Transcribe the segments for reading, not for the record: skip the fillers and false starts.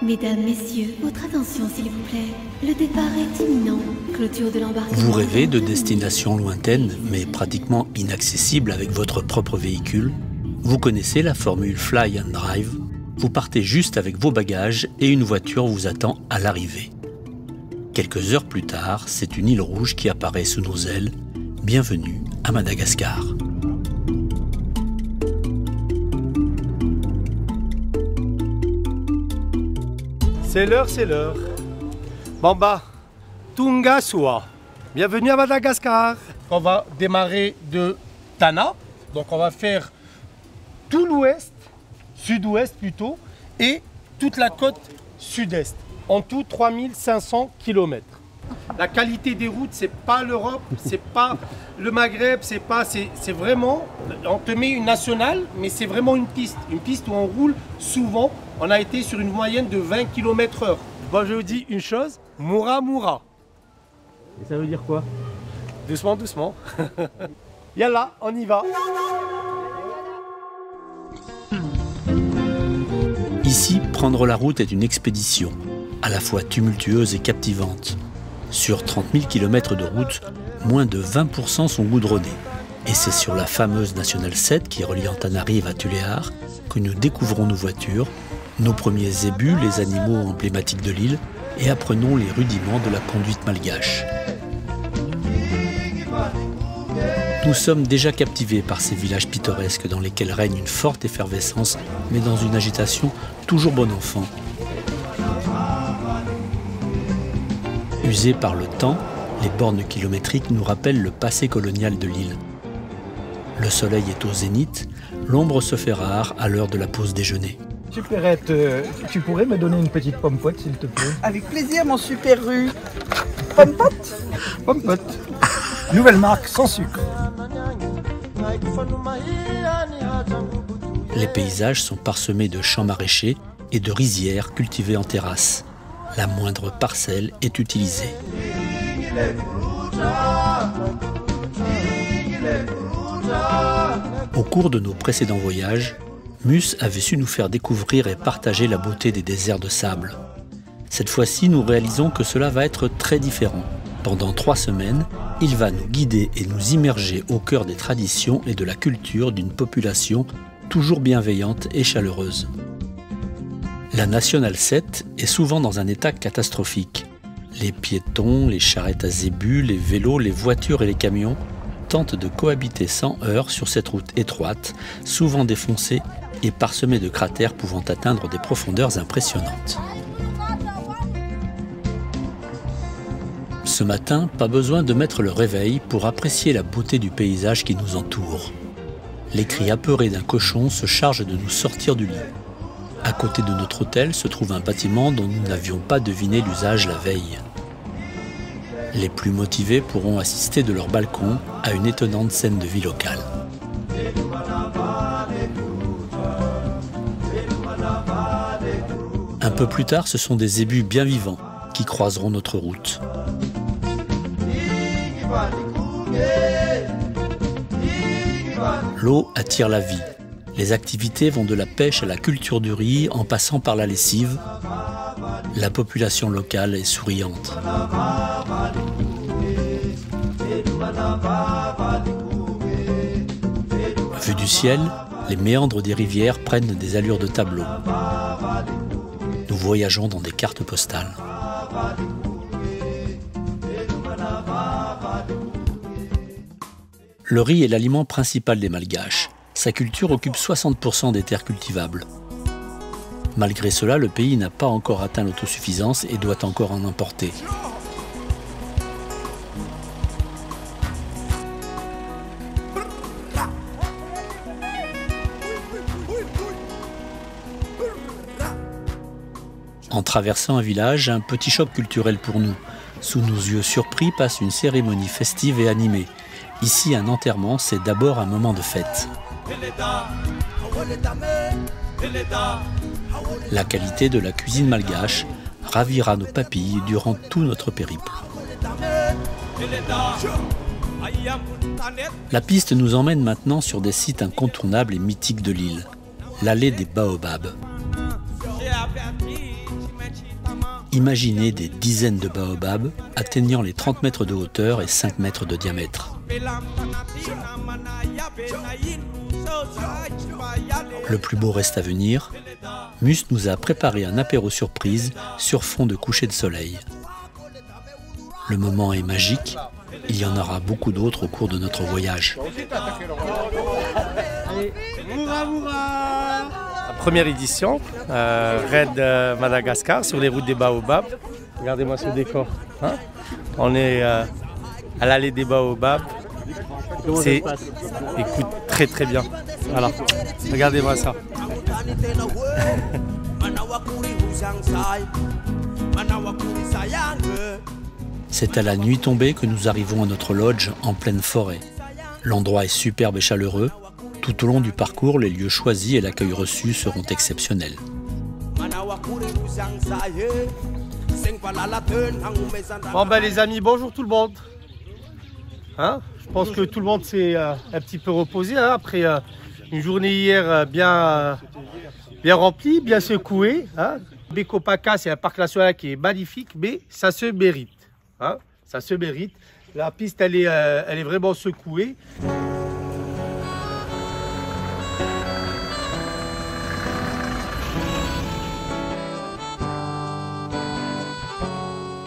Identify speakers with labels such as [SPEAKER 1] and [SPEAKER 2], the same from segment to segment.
[SPEAKER 1] Mesdames, messieurs, votre attention s'il vous plaît. Le départ est imminent. Clôture de l'embarquement.
[SPEAKER 2] Vous rêvez de destinations lointaines, mais pratiquement inaccessibles avec votre propre véhicule? Vous connaissez la formule Fly and Drive? Vous partez juste avec vos bagages et une voiture vous attend à l'arrivée. Quelques heures plus tard, c'est une île rouge qui apparaît sous nos ailes. Bienvenue à Madagascar.
[SPEAKER 3] C'est l'heure. Bamba, Tunga Soa. Bienvenue à Madagascar. On va démarrer de Tana. Donc on va faire tout l'ouest, sud-ouest plutôt, et toute la côte sud-est. En tout 3500 km. La qualité des routes, c'est pas l'Europe, c'est pas le Maghreb, c'est vraiment, on te met une nationale, mais c'est vraiment une piste où on roule souvent. On a été sur une moyenne de 20 km/h. Bon, je vous dis une chose, Moura Moura.
[SPEAKER 4] Et ça veut dire quoi?
[SPEAKER 3] Doucement, doucement. Yalla, on y va.
[SPEAKER 2] Ici, prendre la route est une expédition, à la fois tumultueuse et captivante. Sur 30 000 km de route, moins de 20% sont goudronnés. Et c'est sur la fameuse Nationale 7 qui relie Antananarive à Tuléar que nous découvrons nos voitures, nos premiers zébus, les animaux emblématiques de l'île, et apprenons les rudiments de la conduite malgache. Nous sommes déjà captivés par ces villages pittoresques dans lesquels règne une forte effervescence, mais dans une agitation toujours bon enfant. Usés par le temps, les bornes kilométriques nous rappellent le passé colonial de l'île. Le soleil est au zénith, l'ombre se fait rare à l'heure de la pause déjeuner.
[SPEAKER 4] Superette, tu pourrais me donner une petite pomme-pote s'il te plaît?
[SPEAKER 5] Avec plaisir mon super rue. Pomme-pote?
[SPEAKER 4] Pomme-pote. Nouvelle marque sans sucre.
[SPEAKER 2] Les paysages sont parsemés de champs maraîchers et de rizières cultivées en terrasse. La moindre parcelle est utilisée. Au cours de nos précédents voyages, Mus avait su nous faire découvrir et partager la beauté des déserts de sable. Cette fois-ci, nous réalisons que cela va être très différent. Pendant 3 semaines, il va nous guider et nous immerger au cœur des traditions et de la culture d'une population toujours bienveillante et chaleureuse. La Nationale 7 est souvent dans un état catastrophique. Les piétons, les charrettes à zébus, les vélos, les voitures et les camions tentent de cohabiter sans heurts sur cette route étroite, souvent défoncée et parsemée de cratères pouvant atteindre des profondeurs impressionnantes. Ce matin, pas besoin de mettre le réveil pour apprécier la beauté du paysage qui nous entoure. Les cris apeurés d'un cochon se chargent de nous sortir du lit. À côté de notre hôtel se trouve un bâtiment dont nous n'avions pas deviné l'usage la veille. Les plus motivés pourront assister de leur balcon à une étonnante scène de vie locale. Un peu plus tard, ce sont des zébus bien vivants qui croiseront notre route. L'eau attire la vie. Les activités vont de la pêche à la culture du riz en passant par la lessive. La population locale est souriante. Vu du ciel, les méandres des rivières prennent des allures de tableau. Nous voyageons dans des cartes postales. Le riz est l'aliment principal des Malgaches. Sa culture occupe 60% des terres cultivables. Malgré cela, le pays n'a pas encore atteint l'autosuffisance et doit encore en importer. En traversant un village, un petit choc culturel pour nous. Sous nos yeux surpris passe une cérémonie festive et animée. Ici, un enterrement, c'est d'abord un moment de fête. La qualité de la cuisine malgache ravira nos papilles durant tout notre périple. La piste nous emmène maintenant sur des sites incontournables et mythiques de l'île. L'allée des Baobabs. Imaginez des dizaines de baobabs atteignant les 30 mètres de hauteur et 5 mètres de diamètre. Le plus beau reste à venir. Mus nous a préparé un apéro surprise sur fond de coucher de soleil. Le moment est magique. Il y en aura beaucoup d'autres au cours de notre voyage.
[SPEAKER 3] La première édition, Raid Madagascar sur les routes des Baobabs. Regardez-moi ce décor. Hein, on est à l'allée des Baobabs. C'est, écoute, très très bien. Voilà, regardez-moi ça.
[SPEAKER 2] C'est à la nuit tombée que nous arrivons à notre lodge en pleine forêt. L'endroit est superbe et chaleureux. Tout au long du parcours, les lieux choisis et l'accueil reçu seront exceptionnels.
[SPEAKER 3] Bon ben les amis, bonjour tout le monde. Hein, je pense que tout le monde s'est un petit peu reposé hein, après une journée hier bien remplie, bien secouée. Hein. Bekopaka, c'est un parc national qui est magnifique, mais ça se mérite. Hein, ça se mérite. La piste, elle est vraiment secouée.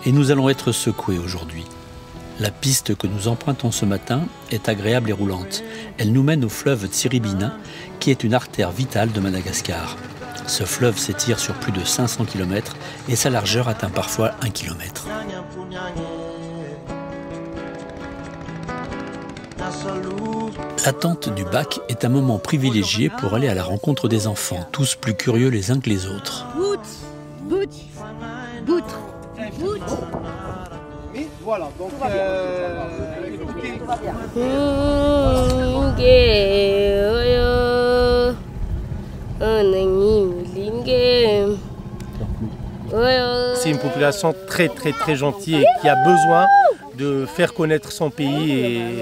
[SPEAKER 2] Et nous allons être secoués aujourd'hui. La piste que nous empruntons ce matin est agréable et roulante. Elle nous mène au fleuve Tsiribina, qui est une artère vitale de Madagascar. Ce fleuve s'étire sur plus de 500 km et sa largeur atteint parfois 1 km. L'attente du bac est un moment privilégié pour aller à la rencontre des enfants, tous plus curieux les uns que les autres.
[SPEAKER 3] Et voilà, donc écoutez. C'est une population très gentille et qui a besoin de faire connaître son pays. Et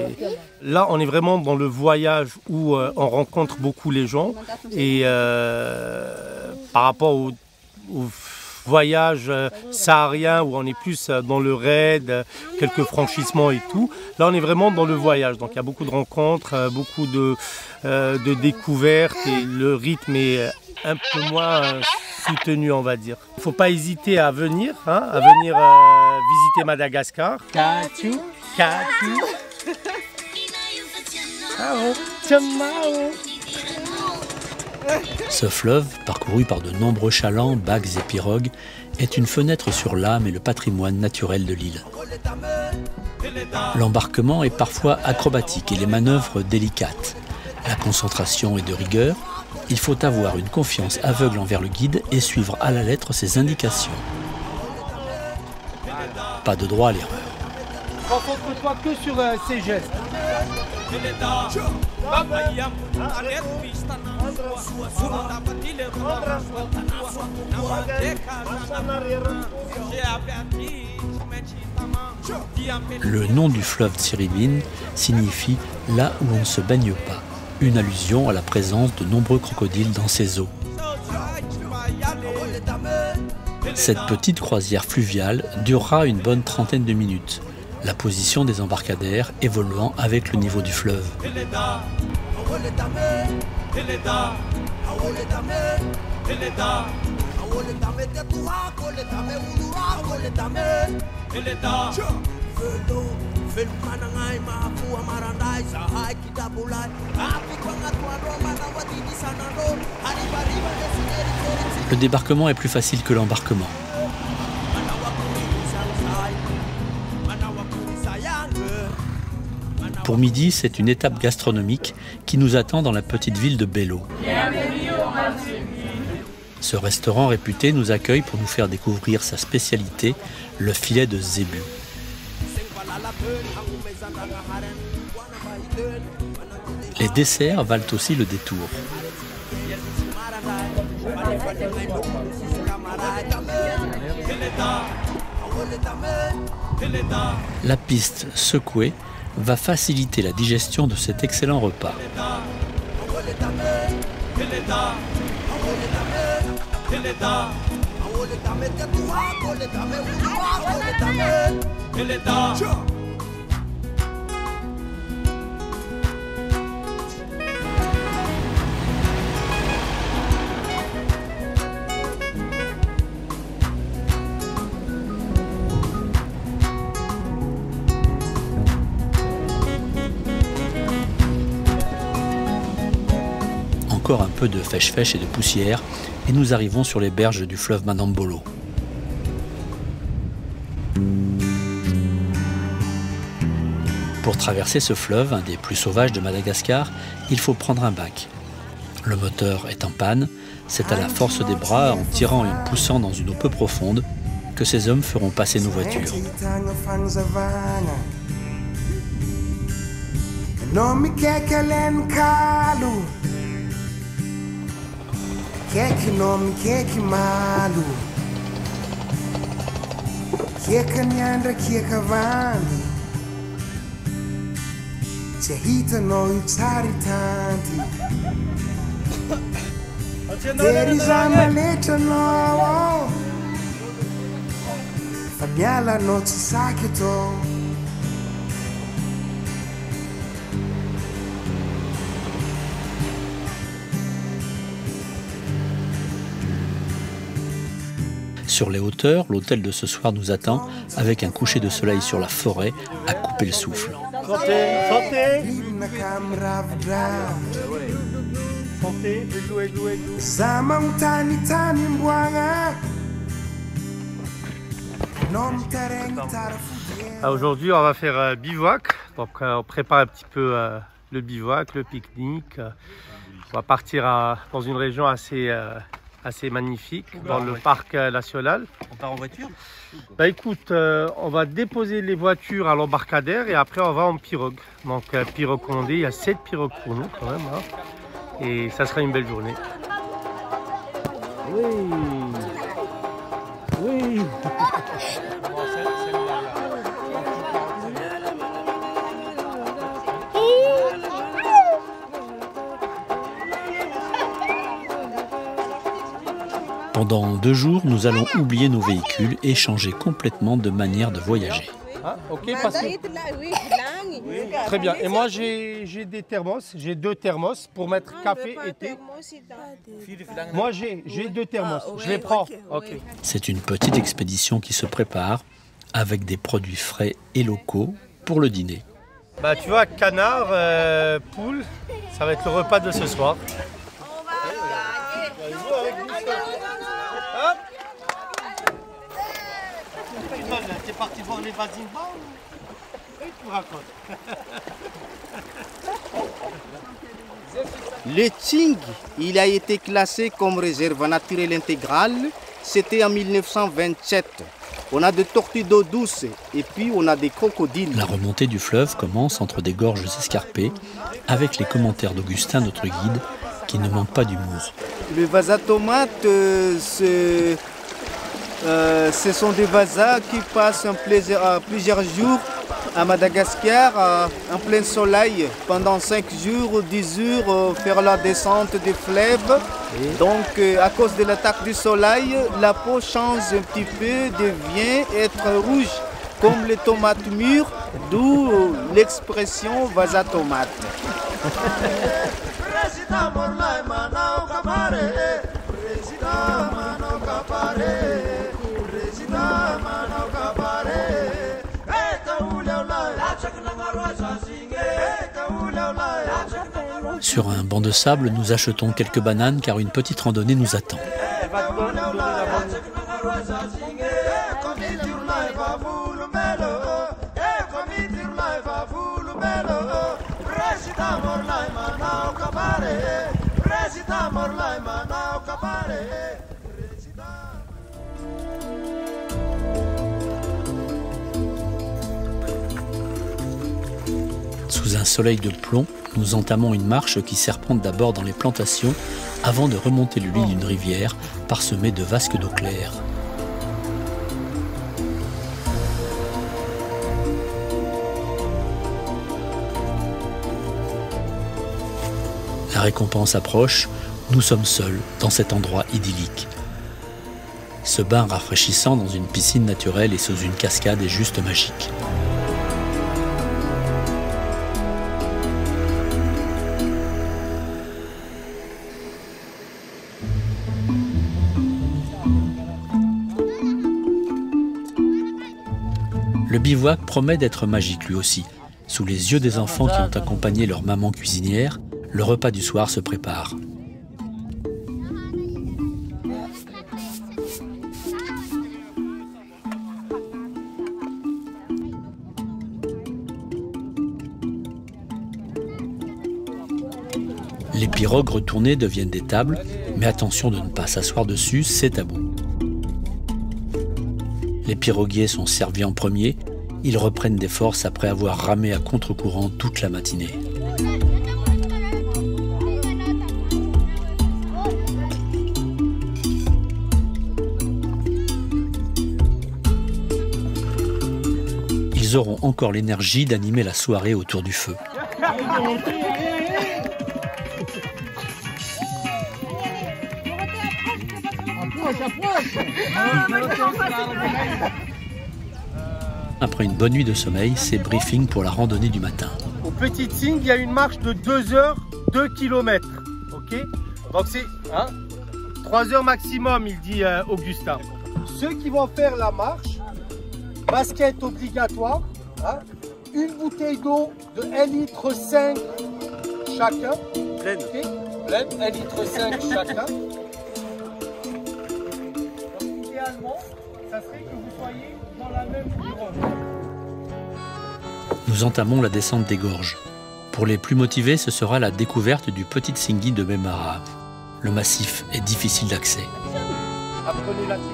[SPEAKER 3] là, on est vraiment dans le voyage où on rencontre beaucoup les gens. Et par rapport au voyage saharien où on est plus dans le raid, quelques franchissements et tout. Là, on est vraiment dans le voyage. Donc, il y a beaucoup de rencontres, beaucoup de découvertes et le rythme est un peu moins soutenu, on va dire. Il ne faut pas hésiter à venir visiter Madagascar. Katou, katou.
[SPEAKER 2] Ce fleuve, parcouru par de nombreux chalands, bacs et pirogues, est une fenêtre sur l'âme et le patrimoine naturel de l'île. L'embarquement est parfois acrobatique et les manœuvres délicates. La concentration est de rigueur. Il faut avoir une confiance aveugle envers le guide et suivre à la lettre ses indications. Pas de droit à l'erreur.
[SPEAKER 3] Concentre-toi que sur ces gestes.
[SPEAKER 2] Le nom du fleuve Tsiribine signifie « là où on ne se baigne pas », une allusion à la présence de nombreux crocodiles dans ces eaux. Cette petite croisière fluviale durera une bonne trentaine de minutes, la position des embarcadères évoluant avec le niveau du fleuve. Le débarquement est plus facile que l'embarquement. Pour midi, c'est une étape gastronomique qui nous attend dans la petite ville de Belo. Ce restaurant réputé nous accueille pour nous faire découvrir sa spécialité, le filet de zébu. Les desserts valent aussi le détour. La piste secouée va faciliter la digestion de cet excellent repas. Encore un peu de fèche-fèche et de poussière, et nous arrivons sur les berges du fleuve Manambolo. Pour traverser ce fleuve, un des plus sauvages de Madagascar, il faut prendre un bac. Le moteur est en panne, c'est à la force des bras, en tirant et en poussant dans une eau peu profonde, que ces hommes feront passer nos voitures.
[SPEAKER 6] Keki nomi keki malu Kieka nyandra kieka vani Chahita no ichari tanti Derizama lecha no Famiala no chisake to
[SPEAKER 2] Sur les hauteurs, l'hôtel de ce soir nous attend avec un coucher de soleil sur la forêt à couper le souffle.
[SPEAKER 3] Santé, santé. Santé, églou, églou, églou. Aujourd'hui, on va faire bivouac. Donc, on prépare un petit peu le bivouac, le pique-nique. On va partir dans une région assez magnifique, dans le parc national.
[SPEAKER 7] On part en voiture?
[SPEAKER 3] Bah écoute, on va déposer les voitures à l'embarcadère et après on va en pirogue. Donc pirogue commandée, il y a 7 pirogues pour nous quand même. Hein. Et ça sera une belle journée. Oui. Oui.
[SPEAKER 2] Pendant 2 jours, nous allons oublier nos véhicules et changer complètement de manière de voyager.
[SPEAKER 3] Ah, ok, passez. Très bien. Et moi, j'ai des thermos. J'ai 2 thermos pour mettre café et thé. Moi, j'ai 2 thermos. Je les prends. Okay.
[SPEAKER 2] C'est une petite expédition qui se prépare avec des produits frais et locaux pour le dîner.
[SPEAKER 3] Bah, tu vois, canard, poule, ça va être le repas de ce soir. T'es parti voir les voisines et tu racontes.
[SPEAKER 8] Le Tsing, il a été classé comme réserve naturelle intégrale, c'était en 1927. On a des tortues d'eau douce et puis on a des crocodiles.
[SPEAKER 2] La remontée du fleuve commence entre des gorges escarpées avec les commentaires d'Augustin, notre guide, qui ne manque pas d'humour.
[SPEAKER 8] Le vasa tomate, ce sont des vasas qui passent plusieurs jours à Madagascar, en plein soleil, pendant 5 jours ou 10 jours, faire la descente des fleuves. Donc, à cause de l'attaque du soleil, la peau change un petit peu, devient être rouge, comme les tomates mûres, d'où l'expression vasa tomate.
[SPEAKER 2] Sur un banc de sable, nous achetons quelques bananes car une petite randonnée nous attend. Sous un soleil de plomb, nous entamons une marche qui serpente d'abord dans les plantations avant de remonter le lit d'une rivière parsemée de vasques d'eau claire. La récompense approche, nous sommes seuls dans cet endroit idyllique. Ce bain rafraîchissant dans une piscine naturelle et sous une cascade est juste magique. Le bivouac promet d'être magique lui aussi. Sous les yeux des enfants qui ont accompagné leur maman cuisinière, le repas du soir se prépare. Les pirogues retournées deviennent des tables, mais attention de ne pas s'asseoir dessus, c'est tabou. Les piroguiers sont servis en premier, ils reprennent des forces après avoir ramé à contre-courant toute la matinée. Ils auront encore l'énergie d'animer la soirée autour du feu. Après une bonne nuit de sommeil, c'est briefing pour la randonnée du matin.
[SPEAKER 3] Au Petit Tsing, il y a une marche de 2 heures, 2 km. Ok, donc c'est 3 heures maximum, il dit Augustin. Ceux qui vont faire la marche, basket obligatoire, une bouteille d'eau de 1,5 litre chacun. Pleine. Okay. Pleine, 1,5 litre chacun. Idéalement, ça serait que vous soyez dans la même pirogue.
[SPEAKER 2] Nous entamons la descente des gorges. Pour les plus motivés, ce sera la découverte du Petit Tsingui de Bemaraha. Le massif est difficile d'accès.
[SPEAKER 3] Apprenez la technique.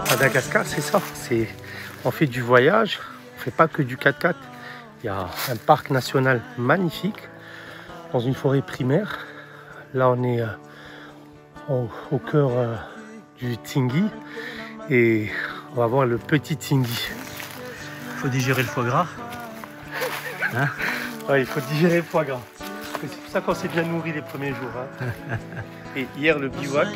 [SPEAKER 3] Madagascar, c'est ça. On fait du voyage, on ne fait pas que du 4x4. Il y a un parc national magnifique dans une forêt primaire. Là, on est au cœur du Tsingui et on va voir le Petit Tsingui.
[SPEAKER 2] Il faut digérer le foie gras. Hein?
[SPEAKER 3] Ouais, il faut digérer le foie gras. C'est pour ça qu'on s'est bien nourri les premiers jours. Hein. Et hier, le bivouac.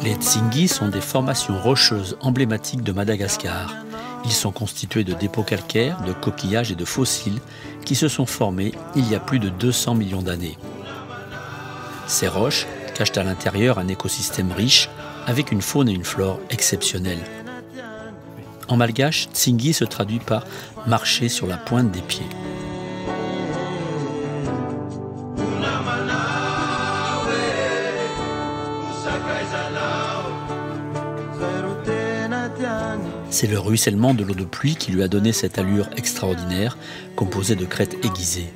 [SPEAKER 2] Les Tsingui sont des formations rocheuses emblématiques de Madagascar. Ils sont constitués de dépôts calcaires, de coquillages et de fossiles qui se sont formés il y a plus de 200 millions d'années. Ces roches cachent à l'intérieur un écosystème riche avec une faune et une flore exceptionnelles. En malgache, Tsingui se traduit par « marcher sur la pointe des pieds ». C'est le ruissellement de l'eau de pluie qui lui a donné cette allure extraordinaire, composée de crêtes aiguisées.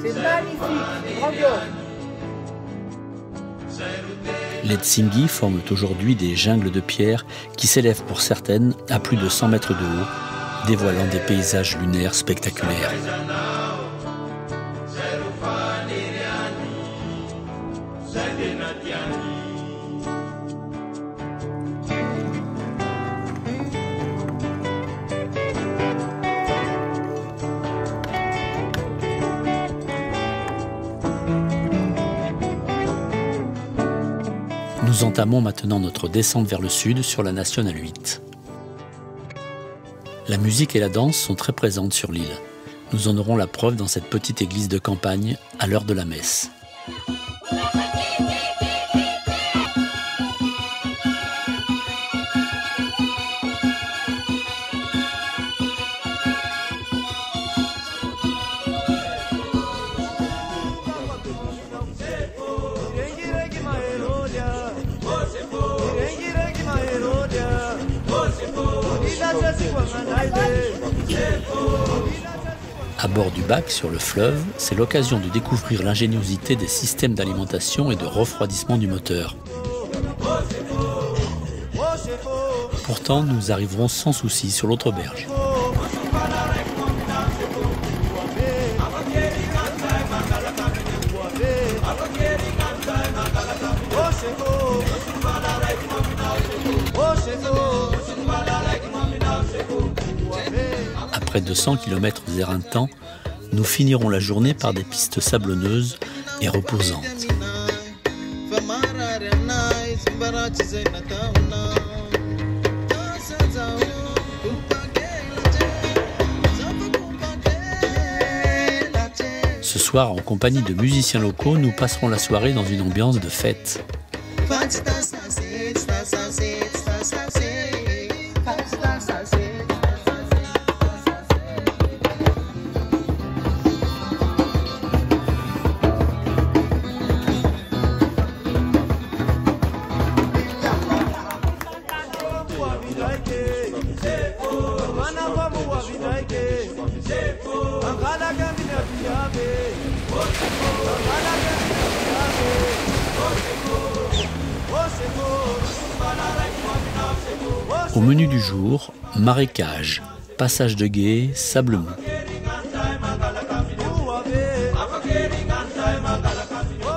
[SPEAKER 5] C'est magnifique, grandiose.
[SPEAKER 2] Les Tsingui forment aujourd'hui des jungles de pierre qui s'élèvent pour certaines à plus de 100 mètres de haut, dévoilant des paysages lunaires spectaculaires. Nous entamons maintenant notre descente vers le sud sur la nationale 8. La musique et la danse sont très présentes sur l'île. Nous en aurons la preuve dans cette petite église de campagne à l'heure de la messe. À bord du bac, sur le fleuve, c'est l'occasion de découvrir l'ingéniosité des systèmes d'alimentation et de refroidissement du moteur. Pourtant, nous arriverons sans souci sur l'autre berge. Après 200 km éreintants, nous finirons la journée par des pistes sablonneuses et reposantes. Ce soir, en compagnie de musiciens locaux, nous passerons la soirée dans une ambiance de fête. Au menu du jour, marécage, passage de gué, sable mou.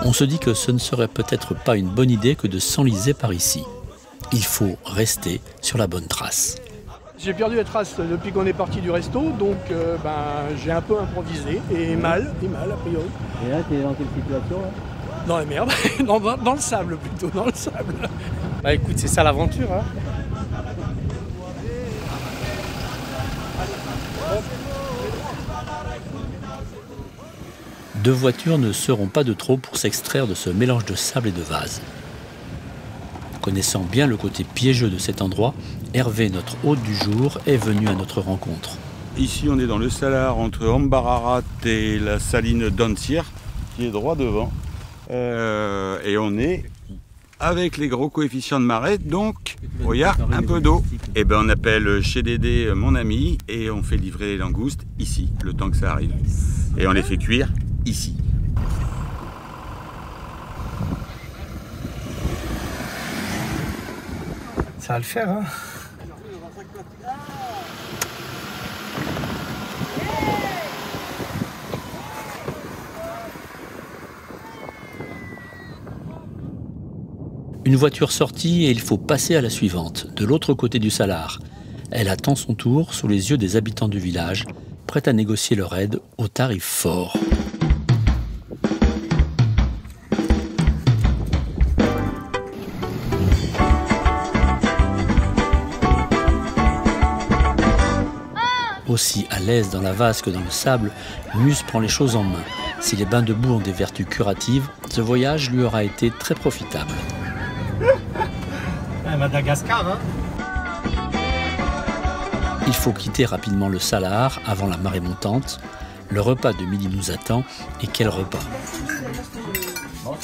[SPEAKER 2] On se dit que ce ne serait peut-être pas une bonne idée que de s'enliser par ici. Il faut rester sur la bonne trace.
[SPEAKER 4] J'ai perdu la trace depuis qu'on est parti du resto, donc j'ai un peu improvisé, et mal a priori.
[SPEAKER 2] Et là, t'es dans quelle situation là?
[SPEAKER 4] Dans la merde, dans le sable plutôt, dans le sable.
[SPEAKER 3] Bah écoute, c'est ça l'aventure, hein.
[SPEAKER 2] Deux voitures ne seront pas de trop pour s'extraire de ce mélange de sable et de vase. Connaissant bien le côté piégeux de cet endroit, Hervé, notre hôte du jour, est venu à notre rencontre.
[SPEAKER 7] Ici, on est dans le salar entre Ambararat et la saline d'Ansir, qui est droit devant. Et on est avec les gros coefficients de marée, donc il y a un peu d'eau. Et ben on appelle chez Dédé mon ami et on fait livrer les langoustes ici, le temps que ça arrive. Et on les fait cuire ici.
[SPEAKER 3] Ça va le faire, hein.
[SPEAKER 2] Une voiture sortie et il faut passer à la suivante, de l'autre côté du salar. Elle attend son tour sous les yeux des habitants du village, prête à négocier leur aide au tarif fort. Aussi à l'aise dans la vase que dans le sable, Mus prend les choses en main. Si les bains de boue ont des vertus curatives, ce voyage lui aura été très profitable.
[SPEAKER 3] Madagascar, hein.
[SPEAKER 2] Il faut quitter rapidement le salar avant la marée montante. Le repas de midi nous attend, et quel repas!
[SPEAKER 5] Oh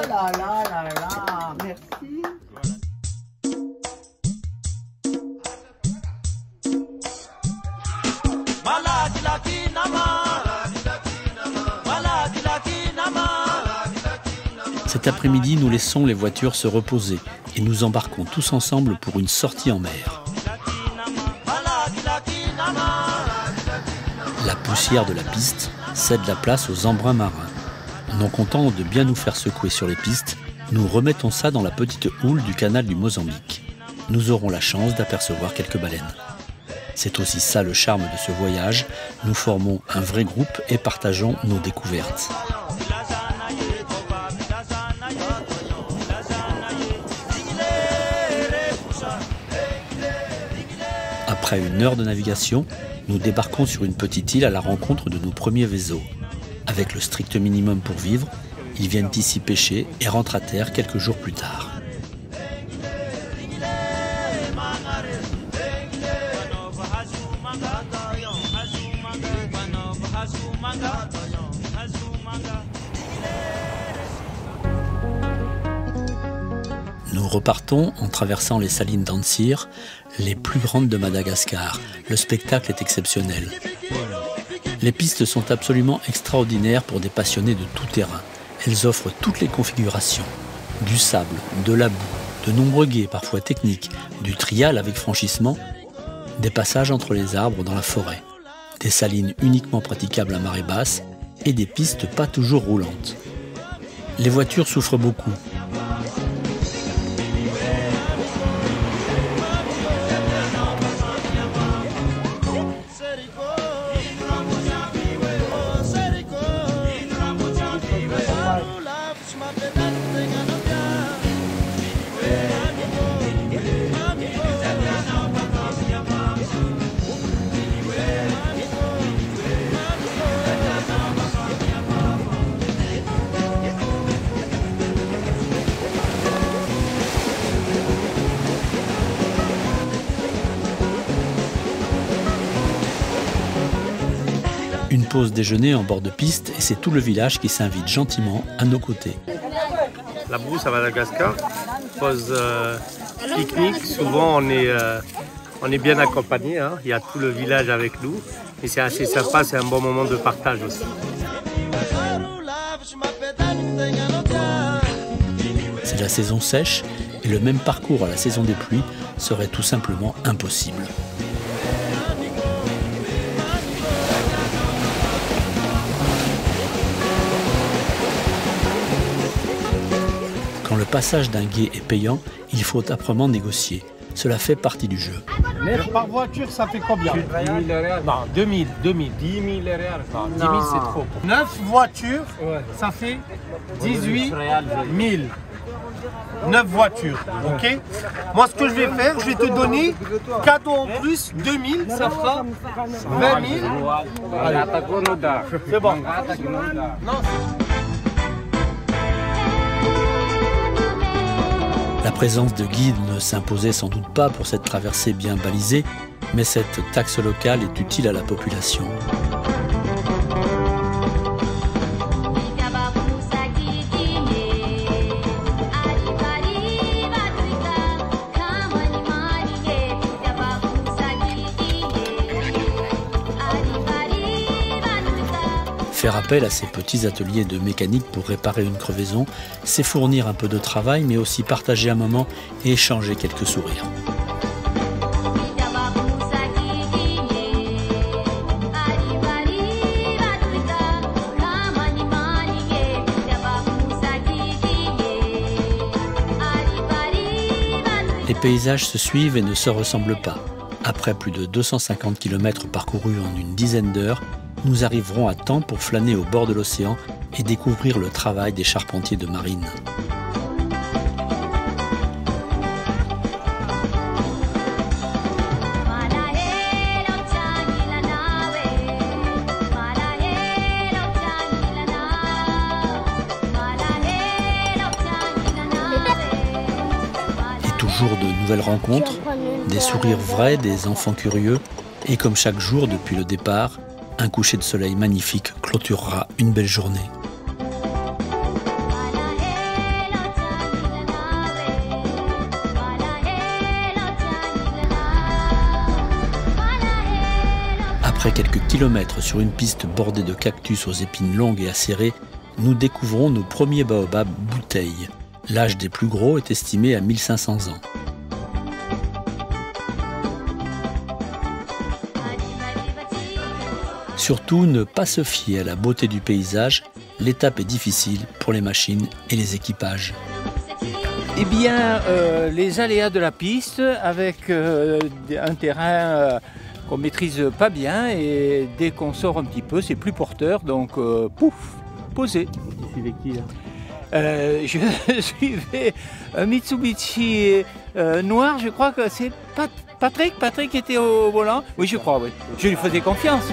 [SPEAKER 5] là là là là, merci.
[SPEAKER 2] Cet après-midi, nous laissons les voitures se reposer et nous embarquons tous ensemble pour une sortie en mer. La poussière de la piste cède la place aux embruns marins. Non contents de bien nous faire secouer sur les pistes, nous remettons ça dans la petite houle du canal du Mozambique. Nous aurons la chance d'apercevoir quelques baleines. C'est aussi ça le charme de ce voyage. Nous formons un vrai groupe et partageons nos découvertes. Après une heure de navigation, nous débarquons sur une petite île à la rencontre de nos premiers vésos. Avec le strict minimum pour vivre, ils viennent ici pêcher et rentrent à terre quelques jours plus tard. Nous repartons en traversant les salines d'Ansir, les plus grandes de Madagascar. Le spectacle est exceptionnel. Les pistes sont absolument extraordinaires pour des passionnés de tout terrain. Elles offrent toutes les configurations. Du sable, de la boue, de nombreux gués parfois techniques, du trial avec franchissement, des passages entre les arbres dans la forêt, des salines uniquement praticables à marée basse et des pistes pas toujours roulantes. Les voitures souffrent beaucoup. Une pause déjeuner en bord de piste et c'est tout le village qui s'invite gentiment à nos côtés.
[SPEAKER 3] La brousse à Madagascar, pause pique-nique, souvent on est bien accompagné, hein. Il y a tout le village avec nous et c'est assez sympa, c'est un bon moment de partage aussi.
[SPEAKER 2] C'est la saison sèche et le même parcours à la saison des pluies serait tout simplement impossible. Quand le passage d'un gué est payant, il faut âprement négocier. Cela fait partie du jeu.
[SPEAKER 3] Par voiture, ça fait combien? 10 000 reals. Non, 2000. 10 000 reals. Non, 10 000 c'est trop. 9 voitures, ça fait 18 000. 9 voitures, ok? Moi, ce que je vais faire, je vais te donner cadeau en plus, 2000, ça fera 20 000. Allez. C'est bon. Non,
[SPEAKER 2] La présence de guides ne s'imposait sans doute pas pour cette traversée bien balisée, mais cette taxe locale est utile à la population. Faire appel à ces petits ateliers de mécanique pour réparer une crevaison, c'est fournir un peu de travail, mais aussi partager un moment et échanger quelques sourires. Les paysages se suivent et ne se ressemblent pas. Après plus de 250 km parcourus en une dizaine d'heures, nous arriverons à temps pour flâner au bord de l'océan et découvrir le travail des charpentiers de marine. Et toujours de nouvelles rencontres, des sourires vrais, des enfants curieux, et comme chaque jour depuis le départ, un coucher de soleil magnifique clôturera une belle journée. Après quelques kilomètres sur une piste bordée de cactus aux épines longues et acérées, nous découvrons nos premiers baobabs bouteilles. L'âge des plus gros est estimé à 1500 ans. Surtout, ne pas se fier à la beauté du paysage, l'étape est difficile pour les machines et les équipages.
[SPEAKER 9] Eh bien, les aléas de la piste avec un terrain qu'on maîtrise pas bien et dès qu'on sort un petit peu, c'est plus porteur, donc pouf, posé.
[SPEAKER 3] Tu suivais qui là?
[SPEAKER 9] Je suivais un Mitsubishi noir, je crois que c'est Patrick. Patrick était au volant. Oui, je crois, oui. Je lui faisais confiance.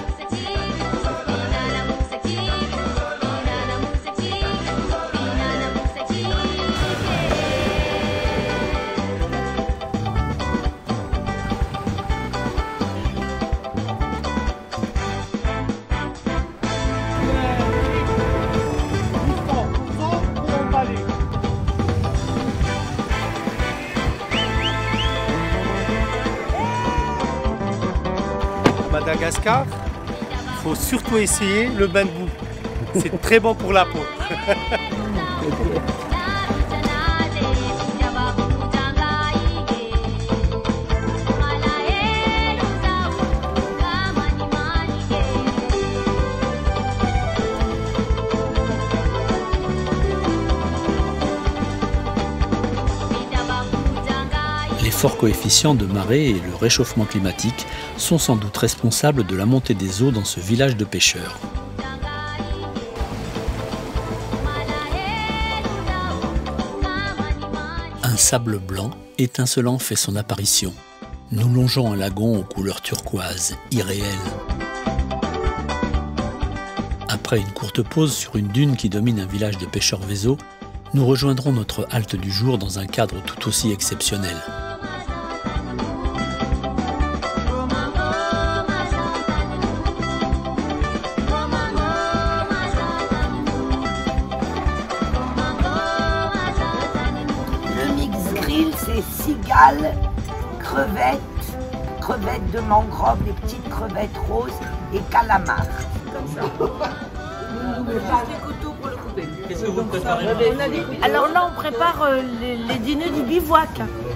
[SPEAKER 3] Madagascar, il faut surtout essayer le bain de boue. C'est très bon pour la peau.
[SPEAKER 2] Les forts coefficients de marée et le réchauffement climatique sont sans doute responsables de la montée des eaux dans ce village de pêcheurs. Un sable blanc étincelant fait son apparition. Nous longeons un lagon aux couleurs turquoises, irréelles. Après une courte pause sur une dune qui domine un village de pêcheurs vésos, nous rejoindrons notre halte du jour dans un cadre tout aussi exceptionnel.
[SPEAKER 5] C'est cigales, crevettes de mangrove, les petites crevettes roses et calamars.
[SPEAKER 10] Qu'est-ce que vous préparez? Alors là, on prépare les dîners du bivouac.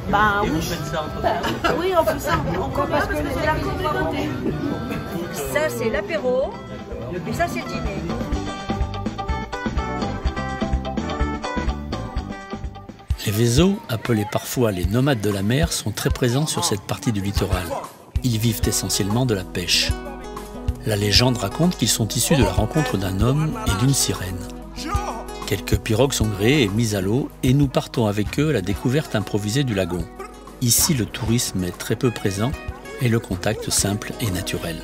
[SPEAKER 10] Bah,
[SPEAKER 2] Et
[SPEAKER 10] oui.
[SPEAKER 2] vous faites ça entre
[SPEAKER 10] Oui, on fait ça. Parce que c'est la communauté.
[SPEAKER 11] Ça, c'est l'apéro. Et ça, c'est le dîner.
[SPEAKER 2] Les Vésos, appelés parfois les nomades de la mer, sont très présents sur cette partie du littoral. Ils vivent essentiellement de la pêche. La légende raconte qu'ils sont issus de la rencontre d'un homme et d'une sirène. Quelques pirogues sont gréées et mises à l'eau et nous partons avec eux à la découverte improvisée du lagon. Ici, le tourisme est très peu présent et le contact simple et naturel.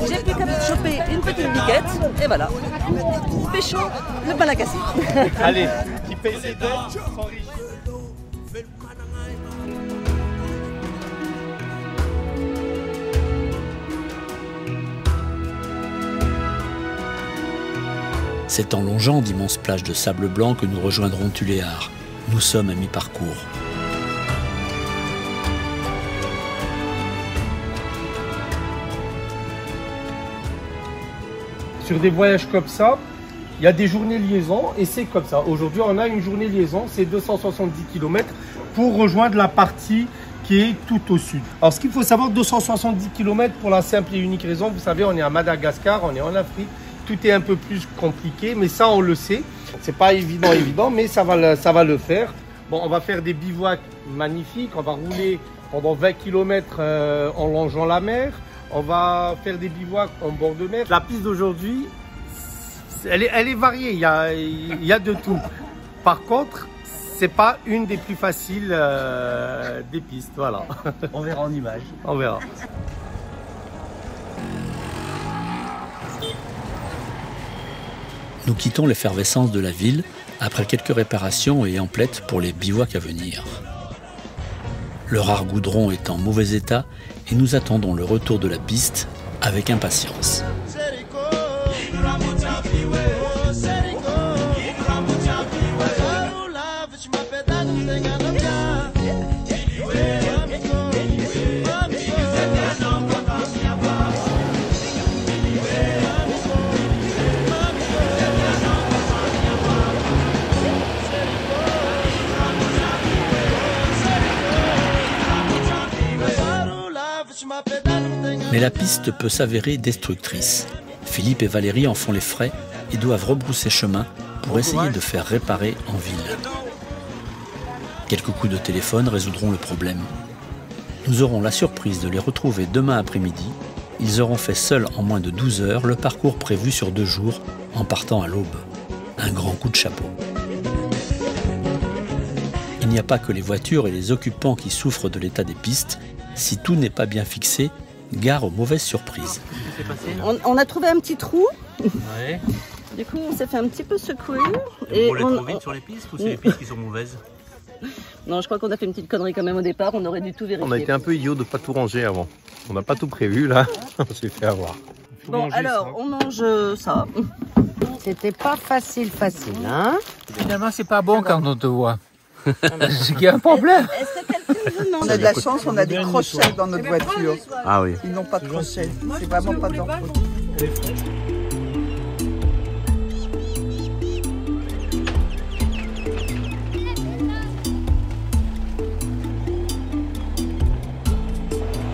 [SPEAKER 11] J'ai pu choper une petite biquette et voilà. Pêchons le Malagasy.
[SPEAKER 3] Allez, qui paye ses dettes s'enrichit.
[SPEAKER 2] C'est en longeant d'immenses plages de sable blanc que nous rejoindrons Tuléar. Nous sommes à mi-parcours.
[SPEAKER 3] Sur des voyages comme ça, il y a des journées liaison et c'est comme ça. Aujourd'hui, on a une journée liaison, c'est 270 km pour rejoindre la partie qui est tout au sud. Alors, ce qu'il faut savoir, 270 km pour la simple et unique raison, vous savez, on est à Madagascar, on est en Afrique. Tout est un peu plus compliqué, mais ça, on le sait. C'est pas évident, mais ça va le faire. Bon, on va faire des bivouacs magnifiques. On va rouler pendant 20 km en longeant la mer. On va faire des bivouacs en bord de mer. La piste d'aujourd'hui, elle est variée. Il y a de tout. Par contre, c'est pas une des plus faciles des pistes. Voilà.
[SPEAKER 2] On verra en image.
[SPEAKER 3] On verra.
[SPEAKER 2] Nous quittons l'effervescence de la ville après quelques réparations et emplettes pour les bivouacs à venir. Le rare goudron est en mauvais état et nous attendons le retour de la piste avec impatience. Mais la piste peut s'avérer destructrice. Philippe et Valérie en font les frais et doivent rebrousser chemin pour essayer de faire réparer en ville. Quelques coups de téléphone résoudront le problème. Nous aurons la surprise de les retrouver demain après-midi. Ils auront fait seuls en moins de 12 heures le parcours prévu sur 2 jours en partant à l'aube. Un grand coup de chapeau. Il n'y a pas que les voitures et les occupants qui souffrent de l'état des pistes. Si tout n'est pas bien fixé, gare aux mauvaises surprises.
[SPEAKER 11] On a trouvé un petit trou.
[SPEAKER 2] Ouais.
[SPEAKER 11] Du coup, on s'est fait un petit peu secouer.
[SPEAKER 2] Et on roule trop vite sur les pistes ou c'est les pistes qui sont mauvaises?
[SPEAKER 11] Non, je crois qu'on a fait une petite connerie quand même au départ. On aurait dû tout vérifier.
[SPEAKER 3] On a été un peu idiot de ne pas tout ranger avant. On n'a pas tout prévu là. On s'est fait avoir.
[SPEAKER 11] Bon, alors, on mange ça.
[SPEAKER 5] C'était pas facile, hein?
[SPEAKER 9] Finalement, c'est pas bon quand on te voit. C'est qu'il y a un problème.
[SPEAKER 11] Est-ce que quelqu'un veut manger?
[SPEAKER 5] On a de la chance, on a des crochets dans notre voiture.
[SPEAKER 3] Ah oui.
[SPEAKER 5] Ils n'ont pas de crochets. C'est vraiment pas de leur faute.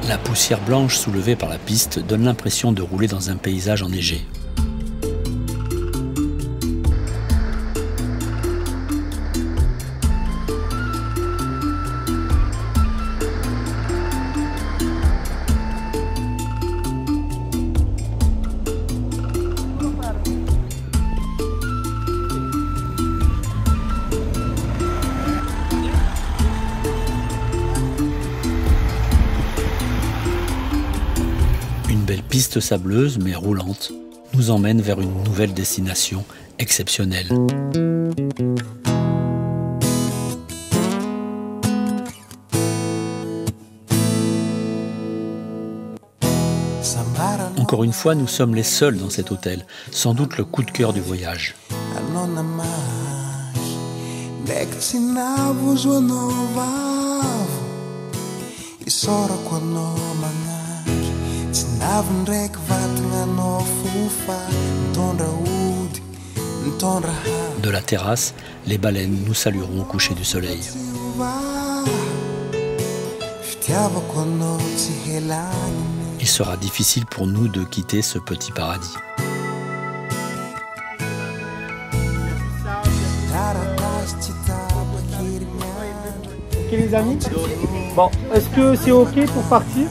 [SPEAKER 2] La poussière blanche soulevée par la piste donne l'impression de rouler dans un paysage enneigé. Une belle piste sableuse mais roulante nous emmène vers une nouvelle destination exceptionnelle. Encore une fois, nous sommes les seuls dans cet hôtel, sans doute le coup de cœur du voyage. De la terrasse, les baleines nous salueront au coucher du soleil. Il sera difficile pour nous de quitter ce petit paradis.
[SPEAKER 3] Ok les amis. Bon, est-ce que c'est ok pour partir?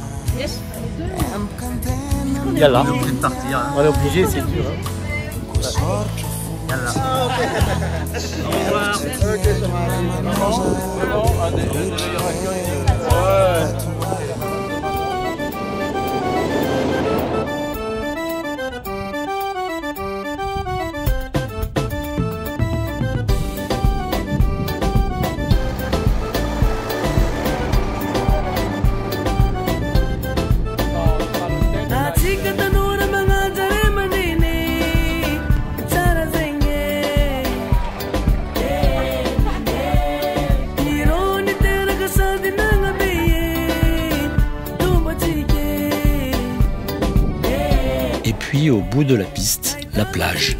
[SPEAKER 3] Yallah. On est obligé de partir. Hein. On est obligé, c'est dur. Hein. Yallah. Au revoir.
[SPEAKER 2] Et puis, au bout de la piste, la plage.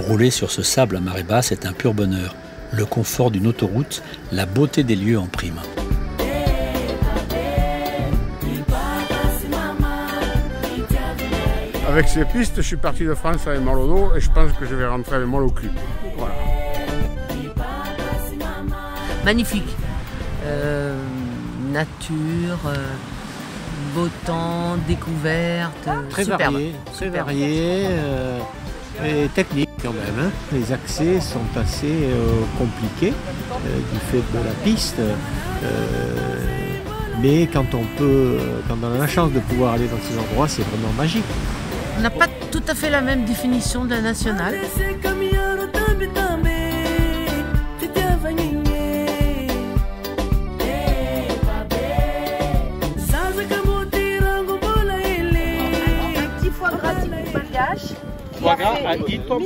[SPEAKER 2] Rouler sur ce sable à marée basse est un pur bonheur. Le confort d'une autoroute, la beauté des lieux en prime.
[SPEAKER 12] Avec ces pistes, je suis parti de France avec mal au dos et je pense que je vais rentrer avec mal au cul. Voilà.
[SPEAKER 13] Magnifique. Nature, beau temps, découverte.
[SPEAKER 9] Très
[SPEAKER 13] superbe.
[SPEAKER 9] varié, très varié et technique quand même. Hein. Les accès sont assez compliqués du fait de la piste. Mais quand on a la chance de pouvoir aller dans ces endroits, c'est vraiment magique.
[SPEAKER 13] On n'a pas tout à fait la même définition de la nationale.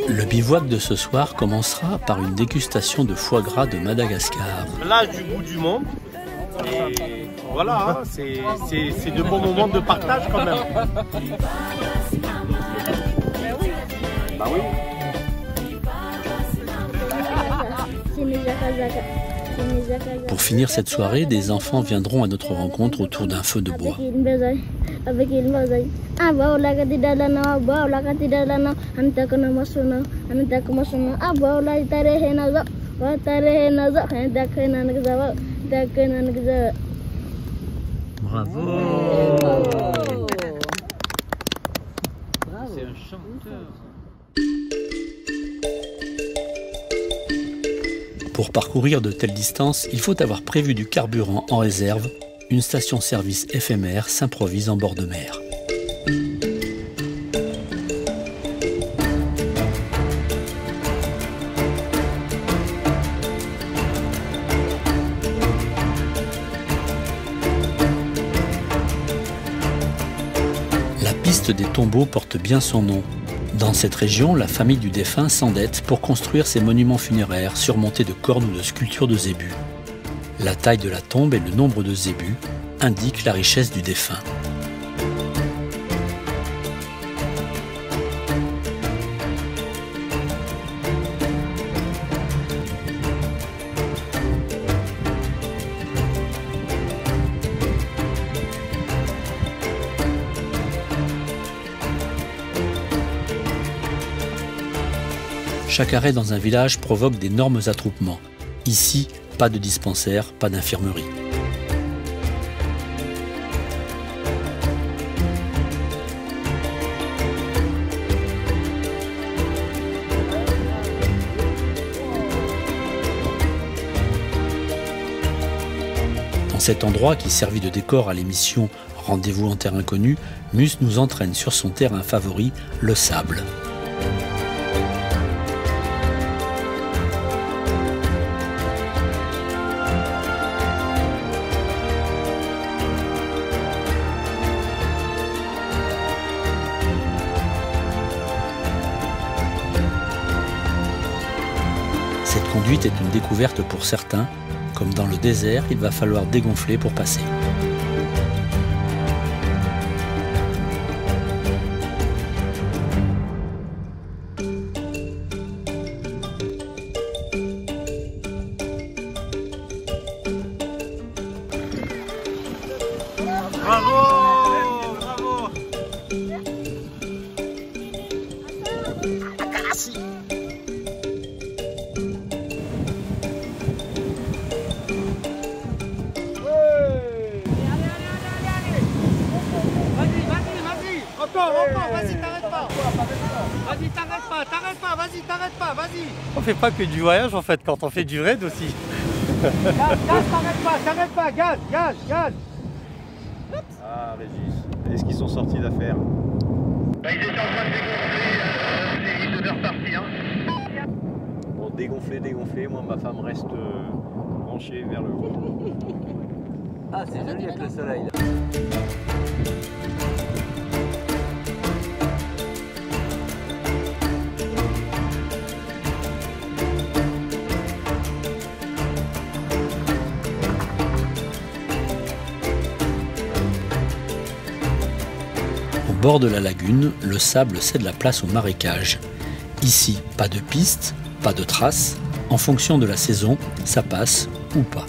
[SPEAKER 2] Le bivouac de ce soir commencera par une dégustation de foie gras de Madagascar.
[SPEAKER 3] Là, du bout du monde. Et voilà, hein, c'est de bons moments de partage quand même. Bah oui.
[SPEAKER 2] Pour finir cette soirée, des enfants viendront à notre rencontre autour d'un feu de bois.
[SPEAKER 14] avec il mazai aba ola ka tidalana aba ola ka tidalana anta kana masuna anta kana masuna aba ola tare hena za wa tare hena za anta kana nagza ta kana nagza.
[SPEAKER 2] Bravo.
[SPEAKER 9] C'est un chanteur.
[SPEAKER 2] Pour parcourir de telles distances, il faut avoir prévu du carburant en réserve. Une station-service éphémère s'improvise en bord de mer. La piste des tombeaux porte bien son nom. Dans cette région, la famille du défunt s'endette pour construire ses monuments funéraires surmontés de cornes ou de sculptures de zébus. La taille de la tombe et le nombre de zébus indiquent la richesse du défunt. Chaque arrêt dans un village provoque d'énormes attroupements. Ici, pas de dispensaire, pas d'infirmerie. Dans cet endroit qui servit de décor à l'émission Rendez-vous en terre inconnue, Mus nous entraîne sur son terrain favori, le sable. Cette conduite est une découverte pour certains. Comme dans le désert, il va falloir dégonfler pour passer.
[SPEAKER 3] Bravo! Bravo! Encore, vas-y, t'arrêtes pas. Vas-y, t'arrêtes pas, vas-y.
[SPEAKER 15] On fait pas que du voyage en fait, quand on fait du raid aussi.
[SPEAKER 3] Gaz, t'arrêtes pas, gaz.
[SPEAKER 16] Ah, Régis, est-ce qu'ils sont sortis d'affaires?
[SPEAKER 17] Ils étaient en train de dégonfler, ils devaient repartir.
[SPEAKER 16] Bon, dégonfler, moi ma femme reste branchée vers le haut.
[SPEAKER 9] Ah, c'est joli avec le soleil là.
[SPEAKER 2] Au bord de la lagune, le sable cède la place au marécage. Ici, pas de piste, pas de traces. En fonction de la saison, ça passe ou pas.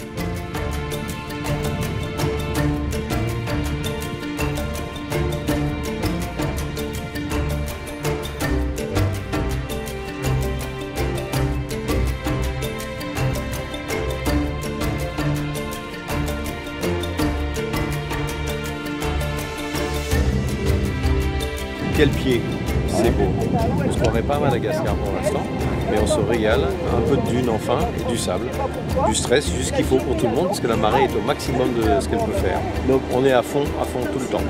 [SPEAKER 16] Quel pied, c'est beau. On ne se croirait pas à Madagascar pour l'instant, mais on se régale. Un peu de dune enfin et du sable, du stress, juste ce qu'il faut pour tout le monde, parce que la marée est au maximum de ce qu'elle peut faire. Donc on est à fond tout le temps.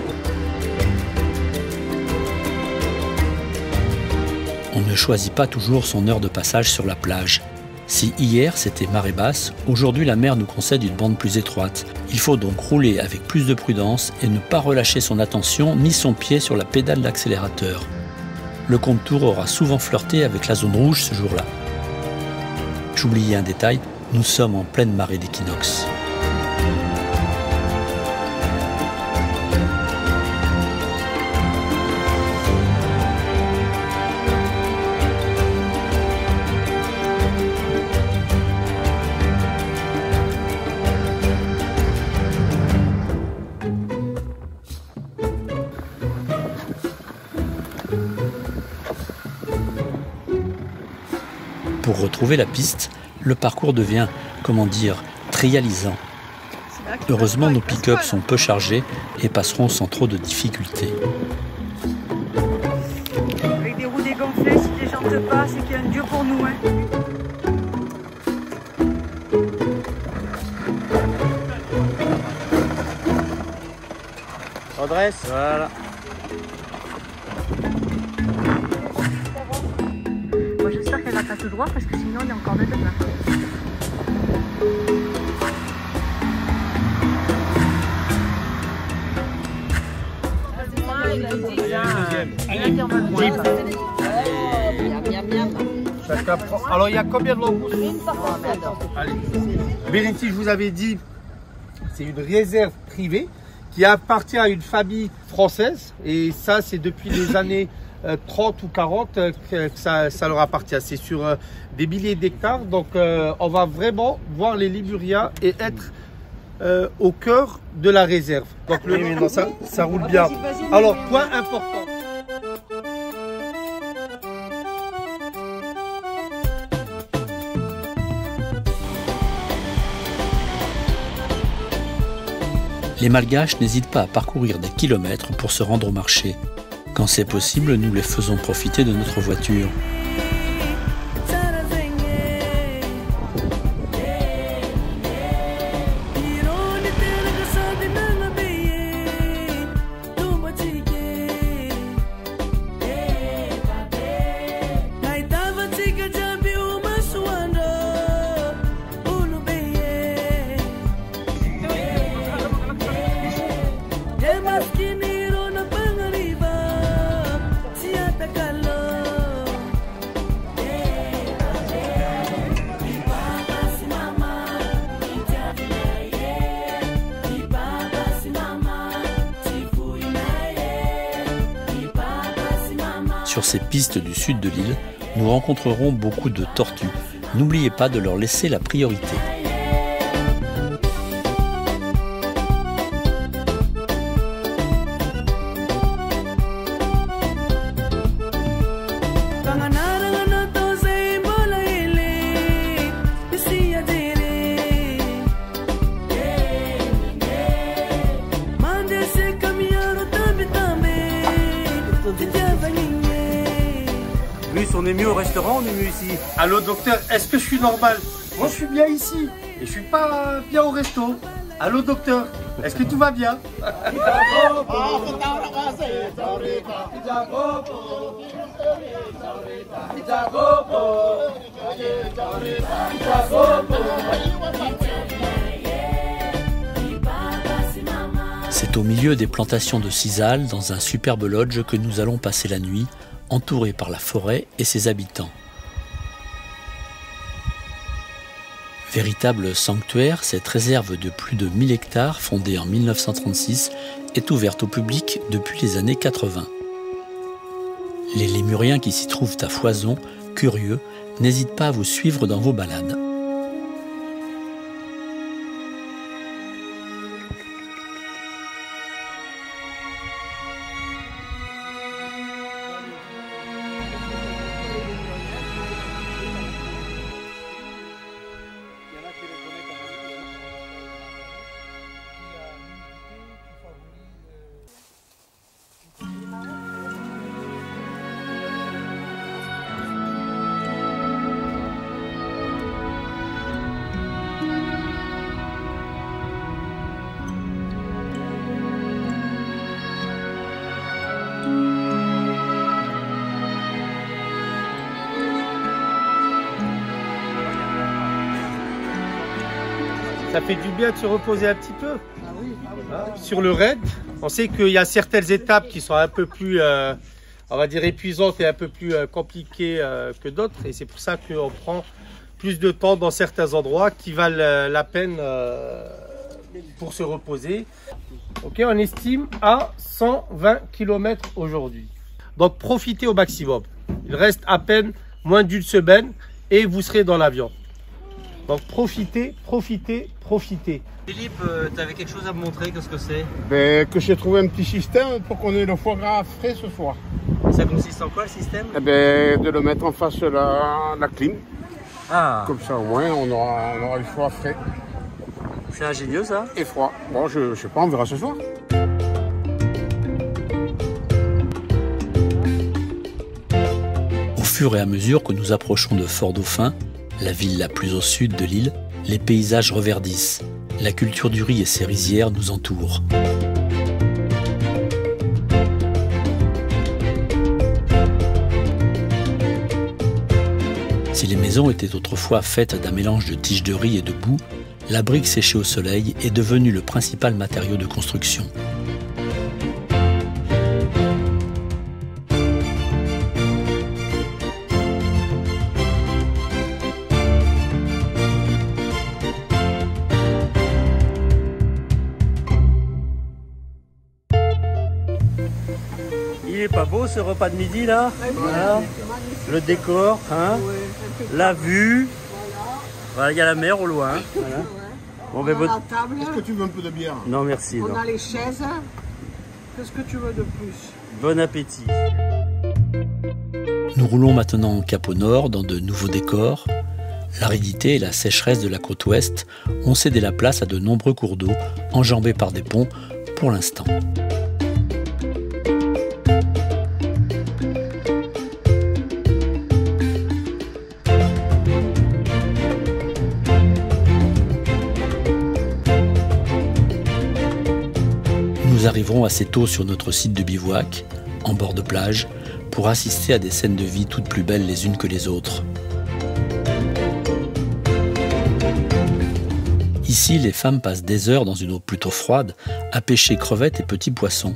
[SPEAKER 2] On ne choisit pas toujours son heure de passage sur la plage. Si hier c'était marée basse, aujourd'hui la mer nous concède une bande plus étroite. Il faut donc rouler avec plus de prudence et ne pas relâcher son attention ni son pied sur la pédale d'accélérateur. Le contour aura souvent flirté avec la zone rouge ce jour-là. J'oubliais un détail, nous sommes en pleine marée d'équinoxe. Pour retrouver la piste, le parcours devient, comment dire, trialisant. Heureusement, nos pick-up sont peu chargés et passeront sans trop de difficultés.
[SPEAKER 18] Avec des roues dégonflées, si les jantes passent, c'est qu'il y a un dur pour nous. Hein.
[SPEAKER 3] Redresse. Voilà.
[SPEAKER 18] Moi j'espère qu'elle va pas tout droit parce que sinon on est encore de demain.
[SPEAKER 3] Alors il y a combien de langoustes? Allez. Bérénice, je vous avais dit, c'est une réserve privée qui appartient à une famille française et ça c'est depuis les années 30 ou 40 que ça leur appartient. C'est sur des milliers d'hectares, donc on va vraiment voir les Limuriens et être au cœur de la réserve. Donc non, ça roule bien. Alors point important.
[SPEAKER 2] Les Malgaches n'hésitent pas à parcourir des kilomètres pour se rendre au marché. Quand c'est possible, nous les faisons profiter de notre voiture. Sur ces pistes du sud de l'île, nous rencontrerons beaucoup de tortues. N'oubliez pas de leur laisser la priorité.
[SPEAKER 3] On est mieux au restaurant, on est mieux ici. Allô docteur, est-ce que je suis normal? Moi je suis bien ici et je suis pas bien au resto. Allô docteur, est-ce que tout va bien?
[SPEAKER 2] C'est au milieu des plantations de sisal, dans un superbe lodge, que nous allons passer la nuit, entouré par la forêt et ses habitants. Véritable sanctuaire, cette réserve de plus de 1000 hectares, fondée en 1936, est ouverte au public depuis les années 80. Les Lémuriens qui s'y trouvent à foison, curieux, n'hésitent pas à vous suivre dans vos balades.
[SPEAKER 3] Ça fait du bien de se reposer un petit peu. Sur le raid, on sait qu'il y a certaines étapes qui sont un peu plus, on va dire, épuisantes et un peu plus compliquées que d'autres. Et c'est pour ça qu'on prend plus de temps dans certains endroits qui valent la peine pour se reposer. Ok, on estime à 120 km aujourd'hui. Donc profitez au maximum. Il reste à peine moins d'une semaine et vous serez dans l'avion. Donc profitez, profitez, profitez.
[SPEAKER 15] Philippe, tu avais quelque chose à me montrer, qu'est-ce que c'est?
[SPEAKER 12] Que j'ai trouvé un petit système pour qu'on ait le foie gras frais ce soir.
[SPEAKER 15] Et ça consiste en quoi le système?
[SPEAKER 12] De le mettre en face de la clim. Ah. Comme ça, au moins, on aura le foie frais.
[SPEAKER 15] C'est ingénieux, ça.
[SPEAKER 12] Et froid. Bon, je sais pas, on verra ce soir.
[SPEAKER 2] Au fur et à mesure que nous approchons de Fort-Dauphin, la ville la plus au sud de l'île, les paysages reverdissent. La culture du riz et ses rizières nous entourent. Si les maisons étaient autrefois faites d'un mélange de tiges de riz et de boue, la brique séchée au soleil est devenue le principal matériau de construction.
[SPEAKER 15] Il est pas beau ce repas de midi là, voilà. Le décor, hein, la vue, voilà, il y a la mer au loin. Voilà. Bon, ben,
[SPEAKER 12] la table. Est-ce que tu veux un peu de bière?
[SPEAKER 15] Non merci.
[SPEAKER 5] On
[SPEAKER 15] non.
[SPEAKER 5] a les chaises. Qu'est-ce que tu veux de plus?
[SPEAKER 15] Bon appétit.
[SPEAKER 2] Nous roulons maintenant en cap au nord dans de nouveaux décors. L'aridité et la sécheresse de la côte ouest ont cédé la place à de nombreux cours d'eau enjambés par des ponts pour l'instant. Nous arriverons assez tôt sur notre site de bivouac, en bord de plage, pour assister à des scènes de vie toutes plus belles les unes que les autres. Ici, les femmes passent des heures dans une eau plutôt froide à pêcher crevettes et petits poissons.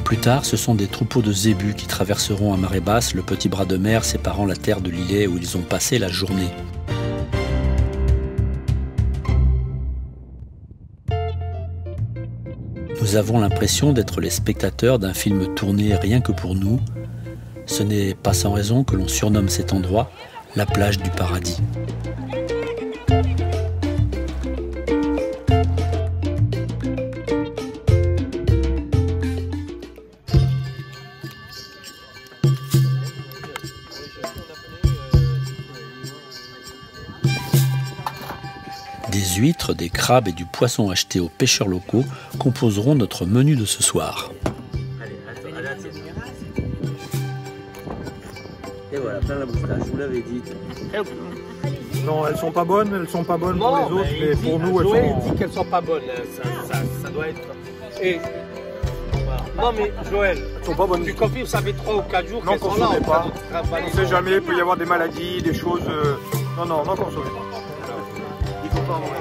[SPEAKER 2] Plus tard, ce sont des troupeaux de zébus qui traverseront à marée basse le petit bras de mer séparant la terre de l'îlet où ils ont passé la journée. Nous avons l'impression d'être les spectateurs d'un film tourné rien que pour nous. Ce n'est pas sans raison que l'on surnomme cet endroit la plage du paradis. Des huîtres, des crabes et du poisson acheté aux pêcheurs locaux composeront notre menu de ce soir.
[SPEAKER 15] Et voilà, plein la moustache, je vous l'avais dit.
[SPEAKER 4] Non, elles sont pas bonnes pour les autres, mais pour nous, elles
[SPEAKER 3] Joël
[SPEAKER 4] sont...
[SPEAKER 3] dit qu'elles sont pas bonnes, ça doit être... Et... Non mais Joël,
[SPEAKER 4] elles sont pas bonnes.
[SPEAKER 3] Tu confirmes, ça fait 3 ou 4 jours
[SPEAKER 4] Non,
[SPEAKER 3] qu'elles sont là.
[SPEAKER 4] consommez pas. On ne sait jamais, il peut y avoir des maladies, des choses... Non, non, non, consommez pas. Il faut pas en manger.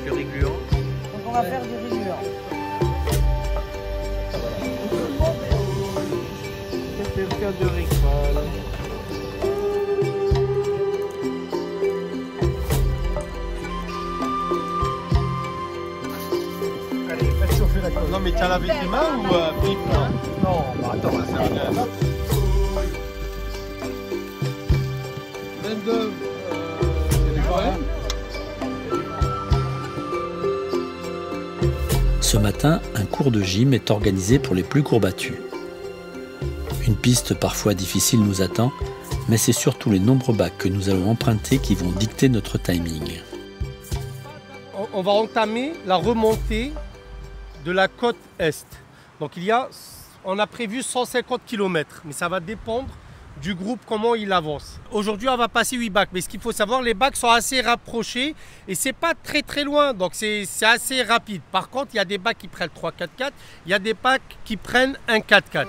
[SPEAKER 15] Du riz gluant.
[SPEAKER 5] Donc on va faire du riz gluant.
[SPEAKER 15] Quelqu'un de riz crâne.
[SPEAKER 3] Allez, faites chauffer la colle. Non mais t'as lavé tes mains ou pipe? Non, bah attends, ça va bien. 22. Il y a du problème?
[SPEAKER 2] Ce matin, un cours de gym est organisé pour les plus courbattus. Une piste parfois difficile nous attend, mais c'est surtout les nombreux bacs que nous allons emprunter qui vont dicter notre timing.
[SPEAKER 3] On va entamer la remontée de la côte Est. Donc on a prévu 150 km, mais ça va dépendre du groupe, comment il avance. Aujourd'hui, on va passer 8 bacs, mais ce qu'il faut savoir, les bacs sont assez rapprochés et c'est pas très loin, donc c'est assez rapide. Par contre, il y a des bacs qui prennent 3-4-4, il y a des bacs qui prennent un 4-4.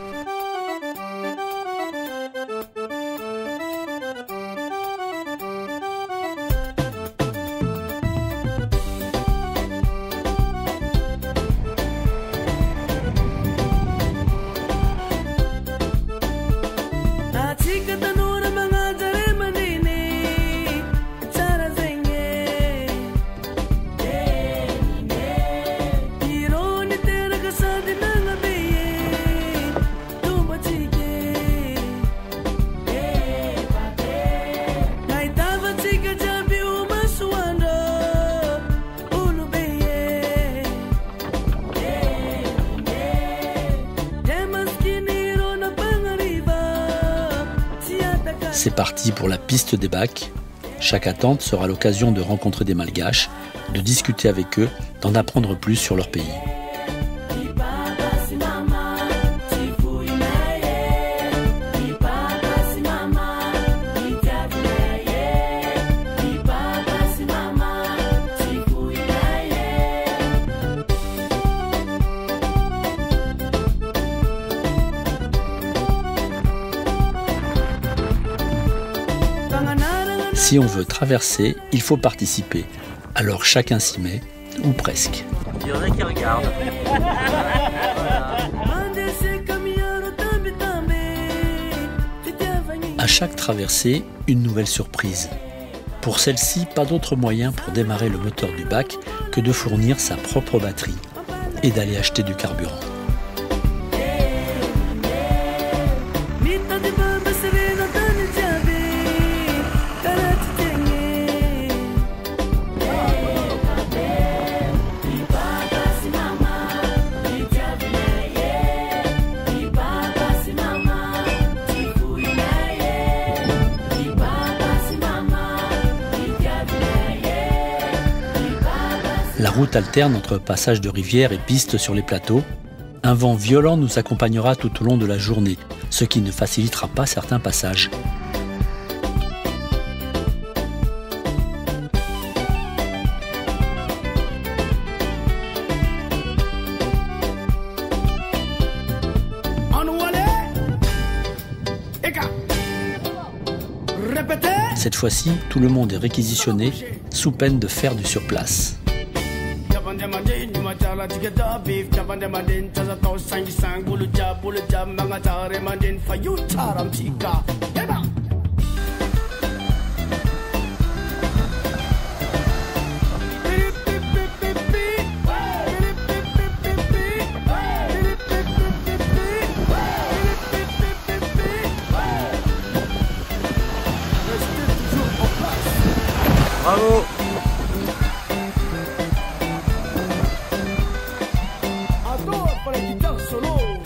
[SPEAKER 2] C'est parti pour la piste des bacs. Chaque attente sera l'occasion de rencontrer des Malgaches, de discuter avec eux, d'en apprendre plus sur leur pays. Si on veut traverser, il faut participer. Alors chacun s'y met, ou presque.
[SPEAKER 15] Il y en a qui regardent.
[SPEAKER 2] À chaque traversée, une nouvelle surprise. Pour celle-ci, pas d'autre moyen pour démarrer le moteur du bac que de fournir sa propre batterie et d'aller acheter du carburant. La route alterne entre passages de rivières et pistes sur les plateaux. Un vent violent nous accompagnera tout au long de la journée, ce qui ne facilitera pas certains passages. Cette fois-ci, tout le monde est réquisitionné sous peine de faire du surplace.
[SPEAKER 15] Bravo!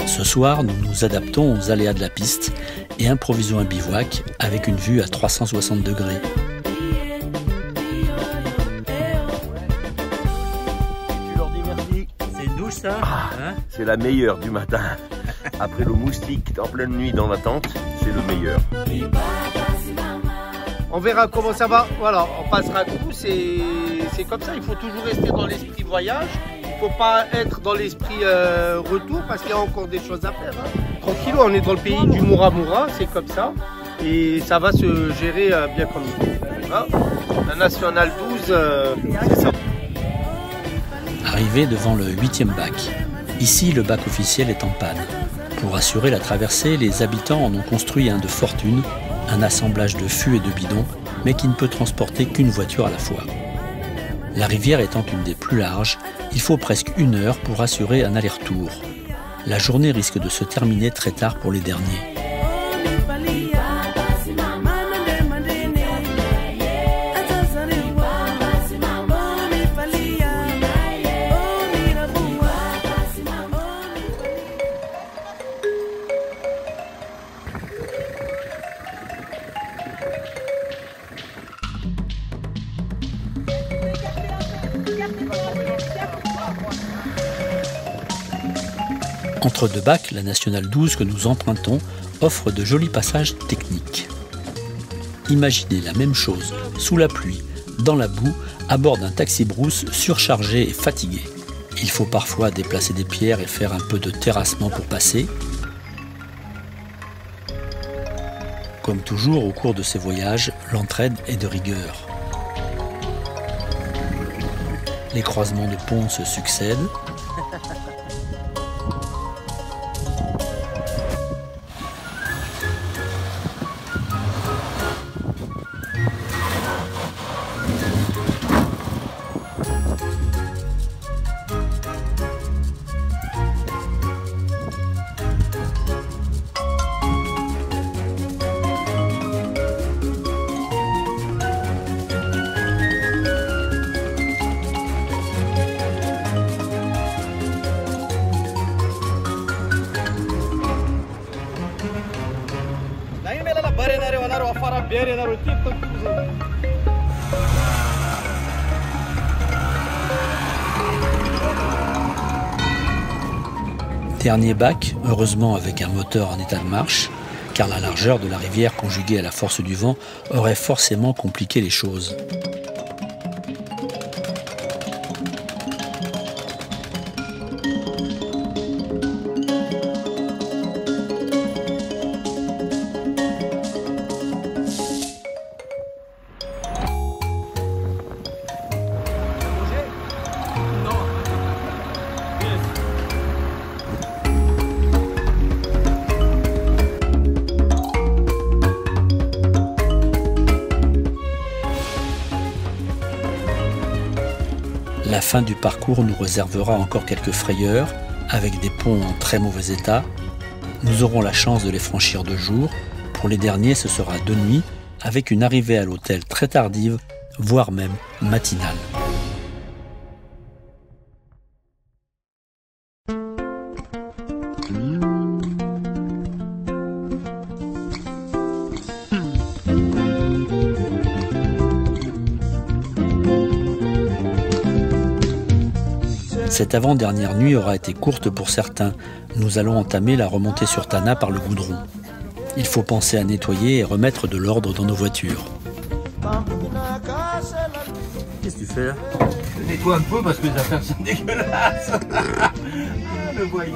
[SPEAKER 2] Ce soir, nous nous adaptons aux aléas de la piste et improvisons un bivouac avec une vue à 360 degrés.
[SPEAKER 15] Tu leur dis merci. C'est une douche ça? Hein?
[SPEAKER 19] C'est la meilleure du matin. Après le moustique en pleine nuit dans la tente, c'est le meilleur.
[SPEAKER 3] On verra comment ça va. Voilà, on passera tout. C'est comme ça. Il faut toujours rester dans l'esprit voyage. Il ne faut pas être dans l'esprit retour parce qu'il y a encore des choses à faire. Hein. Tranquille, on est dans le pays du Muramura, c'est comme ça. Et ça va se gérer bien comme il faut. Voilà. La Nationale 12, c'est ça.
[SPEAKER 2] Arrivé devant le 8e bac. Ici, le bac officiel est en panne. Pour assurer la traversée, les habitants en ont construit un de fortune, un assemblage de fûts et de bidons, mais qui ne peut transporter qu'une voiture à la fois. La rivière étant une des plus larges, il faut presque 1 heure pour assurer un aller-retour. La journée risque de se terminer très tard pour les derniers. Entre deux bacs, la Nationale 12 que nous empruntons offre de jolis passages techniques. Imaginez la même chose, sous la pluie, dans la boue, à bord d'un taxi-brousse surchargé et fatigué. Il faut parfois déplacer des pierres et faire un peu de terrassement pour passer. Comme toujours au cours de ces voyages, l'entraide est de rigueur. Les croisements de ponts se succèdent. Dernier bac, heureusement avec un moteur en état de marche, car la largeur de la rivière conjuguée à la force du vent aurait forcément compliqué les choses. La fin du parcours nous réservera encore quelques frayeurs, avec des ponts en très mauvais état. Nous aurons la chance de les franchir de jour. Pour les derniers, ce sera de nuit, avec une arrivée à l'hôtel très tardive, voire même matinale. Cette avant-dernière nuit aura été courte pour certains. Nous allons entamer la remontée sur Tana par le goudron. Il faut penser à nettoyer et remettre de l'ordre dans nos voitures.
[SPEAKER 15] Qu'est-ce que tu fais là? Je nettoie un peu parce que les affaires sont dégueulasses. Le voyou.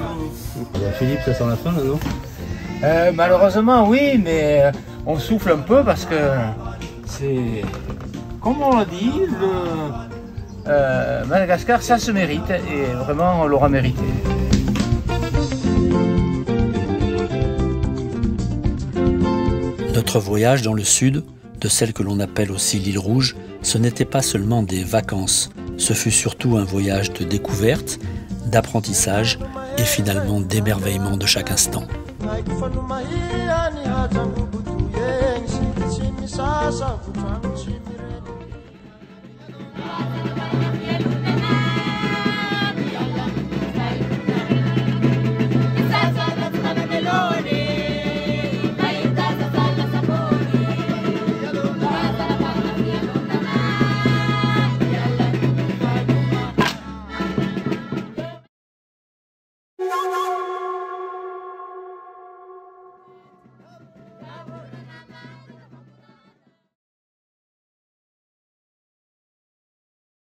[SPEAKER 9] Philippe, ça sent la fin là, non?
[SPEAKER 15] Malheureusement oui, mais on souffle un peu parce que c'est... Comme on l'a dit, Madagascar, ça se mérite et vraiment on l'aura mérité.
[SPEAKER 2] Notre voyage dans le sud, de celle que l'on appelle aussi l'île Rouge, ce n'était pas seulement des vacances, ce fut surtout un voyage de découverte, d'apprentissage et finalement d'émerveillement de chaque instant.